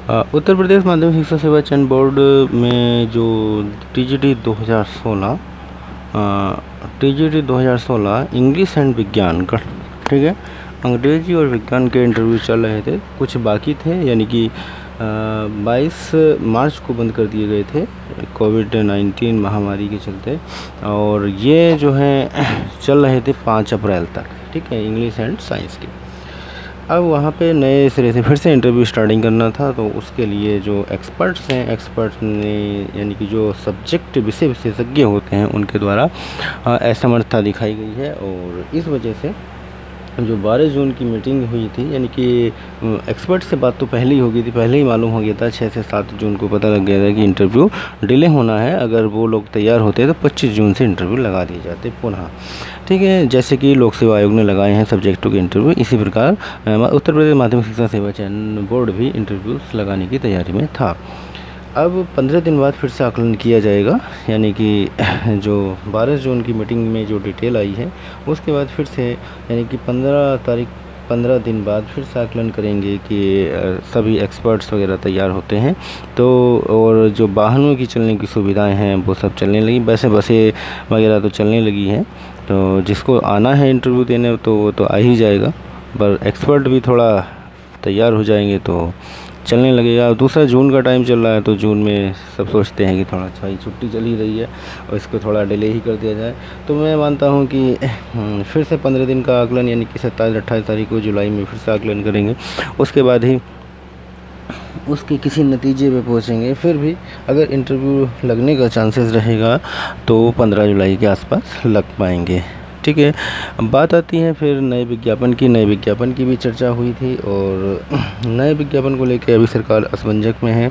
उत्तर प्रदेश माध्यमिक शिक्षा सेवा चयन बोर्ड में जो टीजीटी 2016 इंग्लिश एंड विज्ञान का, ठीक है, अंग्रेजी और विज्ञान के इंटरव्यू चल रहे थे। कुछ बाकी थे, यानी कि 22 मार्च को बंद कर दिए गए थे कोविड-19 महामारी के चलते, और ये जो है चल रहे थे 5 अप्रैल तक, ठीक है, इंग्लिश एंड साइंस के। अब वहाँ पे नए सिरे से फिर से इंटरव्यू स्टार्टिंग करना था, तो उसके लिए जो एक्सपर्ट्स हैं, एक्सपर्ट्स ने यानी कि जो सब्जेक्ट विषय विशेषज्ञ होते हैं उनके द्वारा असमर्थता दिखाई गई है। और इस वजह से जो 12 जून की मीटिंग हुई थी, यानी कि एक्सपर्ट से बात तो पहले ही हो गई थी, पहले ही मालूम हो गया था, 6 से 7 जून को पता लग गया था कि इंटरव्यू डिले होना है। अगर वो लोग तैयार होते तो 25 जून से इंटरव्यू लगा दिए जाते पुनः, ठीक है, जैसे कि लोक सेवा आयोग ने लगाए हैं सब्जेक्टों के इंटरव्यू। इसी प्रकार उत्तर प्रदेश माध्यमिक शिक्षा सेवा चयन बोर्ड भी इंटरव्यूज़ लगाने की तैयारी में था। अब 15 दिन बाद फिर से आकलन किया जाएगा, यानी कि जो 12 जून की मीटिंग में जो डिटेल आई है उसके बाद फिर से, यानी कि 15 दिन बाद फिर से आकलन करेंगे कि सभी एक्सपर्ट्स वगैरह तैयार होते हैं तो, और जो वाहनों की चलने की सुविधाएं हैं वो सब चलने लगी, वैसे बसें वगैरह तो चलने लगी हैं, तो जिसको आना है इंटरव्यू देने तो वो तो आ ही जाएगा, पर एक्सपर्ट भी थोड़ा तैयार हो जाएंगे तो चलने लगेगा। दूसरा, जून का टाइम चल रहा है, तो जून में सब सोचते हैं कि थोड़ा अच्छा ही छुट्टी चली रही है और इसको थोड़ा डिले ही कर दिया जाए। तो मैं मानता हूँ कि फिर से 15 दिन का आकलन, यानी कि 27-28 तारीख को जुलाई में फिर से आकलन करेंगे, उसके बाद ही उसके किसी नतीजे पे पहुँचेंगे। फिर भी अगर इंटरव्यू लगने का चांसेस रहेगा तो 15 जुलाई के आसपास लग पाएंगे, ठीक है। अब बात आती है फिर नए विज्ञापन की। नए विज्ञापन की भी चर्चा हुई थी और नए विज्ञापन को लेकर अभी सरकार असमंजस में है,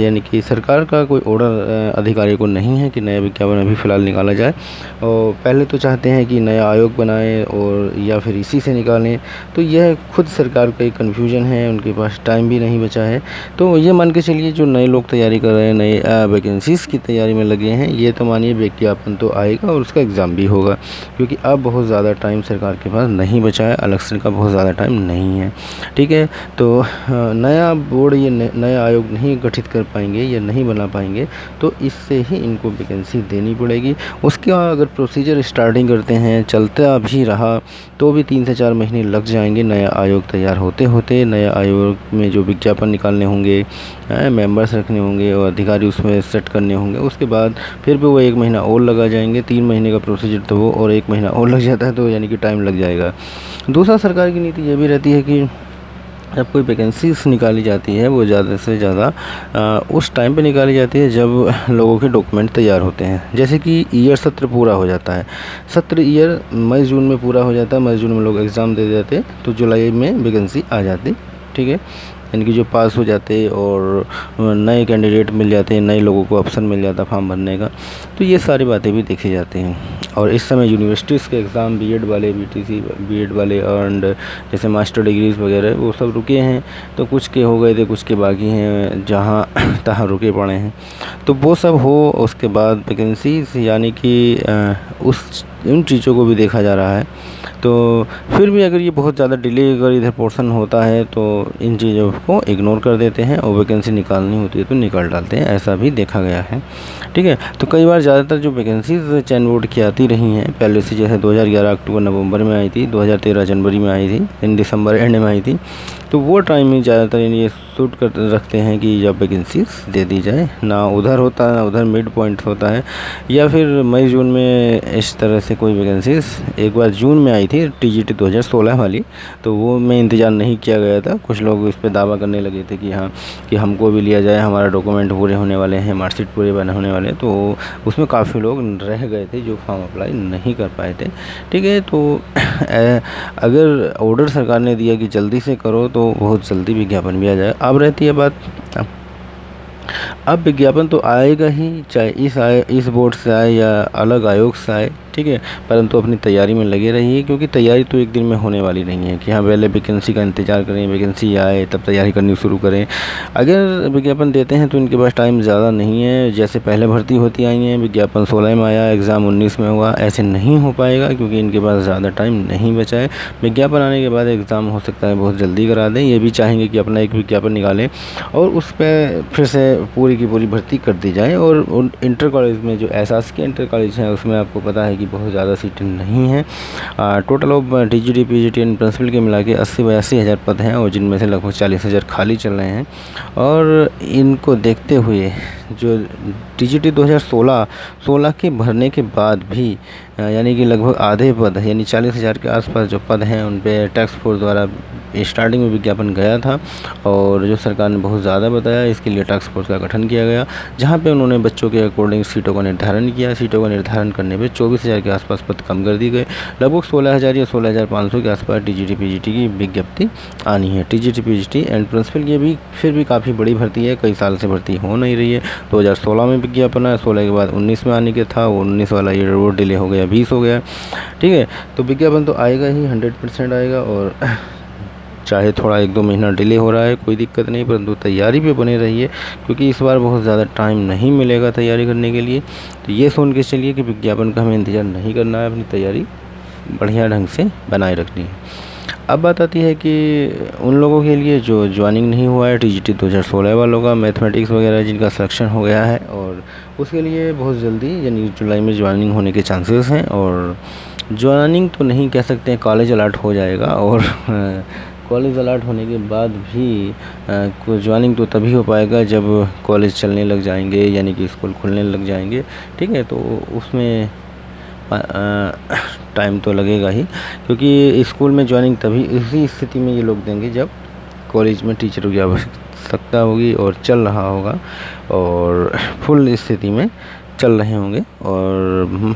यानी कि सरकार का कोई ऑर्डर अधिकारी को नहीं है कि नया विज्ञापन अभी फ़िलहाल निकाला जाए। और पहले तो चाहते हैं कि नया आयोग बनाएं और या फिर इसी से निकालें, तो यह खुद सरकार का एक कन्फ्यूजन है, उनके पास टाइम भी नहीं बचा है। तो ये मान के चलिए जो नए लोग तैयारी कर रहे हैं, नए वैकेंसीज़ की तैयारी में लगे हैं, ये तो मानिए विज्ञापन तो आएगा और उसका एग्ज़ाम भी होगा, क्योंकि अब बहुत ज़्यादा टाइम सरकार के पास नहीं बचा है, इलेक्शन का बहुत ज़्यादा टाइम नहीं है, ठीक है। तो नया बोर्ड, ये नया आयोग नहीं गठित कर पाएंगे या नहीं बना पाएंगे, तो इससे ही इनको वैकेंसी देनी पड़ेगी। उसका अगर प्रोसीजर स्टार्टिंग करते हैं, चलता भी रहा तो भी 3 से 4 महीने लग जाएंगे नया आयोग तैयार होते होते। नया आयोग में जो विज्ञापन निकालने होंगे, मेंबर्स रखने होंगे और अधिकारी उसमें सेट करने होंगे, उसके बाद फिर भी वो 1 महीना और लगा जाएंगे। 3 महीने का प्रोसीजर तो वो, और 1 महीना और लग जाता है, तो यानी कि टाइम लग जाएगा। दूसरा, सरकार की नीति ये भी रहती है कि जब कोई वैकेंसीज निकाली जाती है वो ज़्यादा से ज़्यादा उस टाइम पे निकाली जाती है जब लोगों के डॉक्यूमेंट तैयार होते हैं। जैसे कि ईयर सत्र पूरा हो जाता है, सत्र ईयर मई जून में पूरा हो जाता है, मई जून में लोग एग्ज़ाम दे देते, तो जुलाई में वैकेंसी आ जाती, ठीक है, यानी कि जो पास हो जाते और नए कैंडिडेट मिल जाते हैं, नए लोगों को ऑप्शन मिल जाता फॉर्म भरने का। तो ये सारी बातें भी देखी जाती हैं। और इस समय यूनिवर्सिटीज़ के एग्ज़ाम, बीएड वाले, बीटीसी बीएड वाले एंड जैसे मास्टर डिग्रीज़ वगैरह, वो सब रुके हैं, तो कुछ के हो गए थे, कुछ के बाकी हैं, जहाँ तहाँ रुके पड़े हैं। तो वो सब हो, उसके बाद वैकेंसीज, यानी कि उन चीज़ों को भी देखा जा रहा है। तो फिर भी अगर ये बहुत ज़्यादा डिले अगर इधर पोर्शन होता है तो इन चीज़ों को इग्नोर कर देते हैं और वैकेंसी निकालनी होती है तो निकाल डालते हैं, ऐसा भी देखा गया है, ठीक है। तो कई बार ज़्यादातर जो वैकेंसीज चयन बोर्ड की आती रही हैं पहले से, जैसे 2011 अक्टूबर नवंबर में आई थी, 2013 जनवरी में आई थी, इन दिसंबर एंड में आई थी, तो वो टाइम में ज़्यादातर ये सूट कर रखते हैं कि जब वैकेंसीज दे दी जाए, ना उधर होता है ना उधर मिड पॉइंट होता है। या फिर मई जून में इस तरह से कोई वैकेंसीज एक बार जून में आई थी टीजीटी 2016 वाली, तो वो में इंतज़ार नहीं किया गया था। कुछ लोग इस पर दावा करने लगे थे कि हाँ, कि हमको भी लिया जाए, हमारा डॉक्यूमेंट पूरे होने वाले हैं, मार्कशीट पूरे बने होने वाले हैं, तो उसमें काफ़ी लोग रह गए थे जो फॉर्म अप्लाई नहीं कर पाए थे, ठीक है। तो अगर ऑर्डर सरकार ने दिया कि जल्दी से करो तो बहुत जल्दी विज्ञापन भी आ जाए। अब रहती है बात, अब विज्ञापन तो आएगा ही, चाहे इस बोर्ड से आए या अलग आयोग से आए, ठीक है। परंतु अपनी तैयारी में लगे रहिए, क्योंकि तैयारी तो एक दिन में होने वाली नहीं है कि हाँ पहले वैकेंसी का इंतज़ार करें, वैकेंसी आए तब तैयारी करनी शुरू करें। अगर विज्ञापन देते हैं तो इनके पास टाइम ज़्यादा नहीं है। जैसे पहले भर्ती होती आई हैं, विज्ञापन 16 में आया, एग्ज़ाम 19 में हुआ, ऐसे नहीं हो पाएगा क्योंकि इनके पास ज़्यादा टाइम नहीं बचा है। विज्ञापन आने के बाद एग्ज़ाम हो सकता है बहुत जल्दी करा दें, ये भी चाहेंगे कि अपना एक विज्ञापन निकालें और उस पर फिर से पूरी की पूरी भर्ती कर दी जाए। और उन इंटर कॉलेज में जो एहसास के इंटर कॉलेज हैं उसमें आपको पता है कि बहुत ज़्यादा सीटें नहीं हैं। Total of TGT PGT and principal के मिला के 80-82 हज़ार पद हैं और जिनमें से लगभग 40 हज़ार खाली चल रहे हैं। और इनको देखते हुए जो टीजीटी 2016 के भरने के बाद भी यानी कि लगभग आधे पद यानी 40 हज़ार के आसपास जो पद हैं उन पे टैक्स फोर्स द्वारा स्टार्टिंग में विज्ञापन गया था और जो सरकार ने बहुत ज़्यादा बताया, इसके लिए टास्क फोर्स का गठन किया गया, जहां पे उन्होंने बच्चों के अकॉर्डिंग सीटों का निर्धारण किया। सीटों का निर्धारण करने पे 24 हज़ार के आसपास पद कम कर दिए गए। लगभग 16 हज़ार या 16,500 के आसपास टीजीटी पीजीटी की विज्ञप्ति आनी है। टीजीटी पीजीटी एंड प्रिंसिपल की भी फिर भी काफ़ी बड़ी भर्ती है, कई साल से भर्ती हो नहीं रही है। 2016 में विज्ञापन आया, 16 के बाद 19 में आने के था, वो 19 वाला ये वो डिले हो गया, 20 हो गया। ठीक है, तो विज्ञापन तो आएगा ही, 100% आएगा। और चाहे थोड़ा 1-2 महीना डिले हो रहा है कोई दिक्कत नहीं, परंतु तैयारी पे बने रहिए क्योंकि इस बार बहुत ज़्यादा टाइम नहीं मिलेगा तैयारी करने के लिए। तो ये सुन के चलिए कि विज्ञापन का हमें इंतज़ार नहीं करना है, अपनी तैयारी बढ़िया ढंग से बनाए रखनी है। अब बात आती है कि उन लोगों के लिए जो ज्वाइनिंग नहीं हुआ है टीजीटी 2016 वालों का, मैथमेटिक्स वगैरह जिनका सिलेक्शन हो गया है और उसके लिए बहुत जल्दी यानी जुलाई में ज्वाइनिंग होने के चांसेस हैं। और ज्वाइनिंग तो नहीं कह सकते, कॉलेज अलॉट हो जाएगा और कॉलेज अलॉट होने के बाद भी ज्वाइनिंग तो तभी हो पाएगा जब कॉलेज चलने लग जाएंगे यानी कि स्कूल खुलने लग जाएंगे। ठीक है, तो उसमें टाइम तो लगेगा ही, क्योंकि स्कूल में ज्वाइनिंग तभी इसी स्थिति में ये लोग देंगे जब कॉलेज में टीचरों की आवश्यकता होगी और चल रहा होगा और फुल स्थिति में चल रहे होंगे और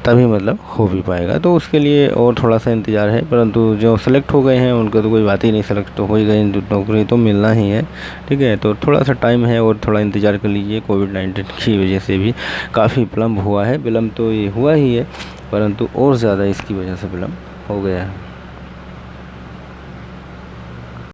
तभी मतलब हो भी पाएगा। तो उसके लिए और थोड़ा सा इंतज़ार है, परंतु जो सेलेक्ट हो गए हैं उनका तो कोई बात ही नहीं, सेलेक्ट तो हो ही गए, नौकरी तो मिलना ही है। ठीक है, तो थोड़ा सा टाइम है और थोड़ा इंतज़ार कर लीजिए। कोविड-19 की वजह से भी काफ़ी विलम्ब हुआ है, विलम्ब तो ये हुआ ही है परंतु और ज़्यादा इसकी वजह से विलम्ब हो गया है।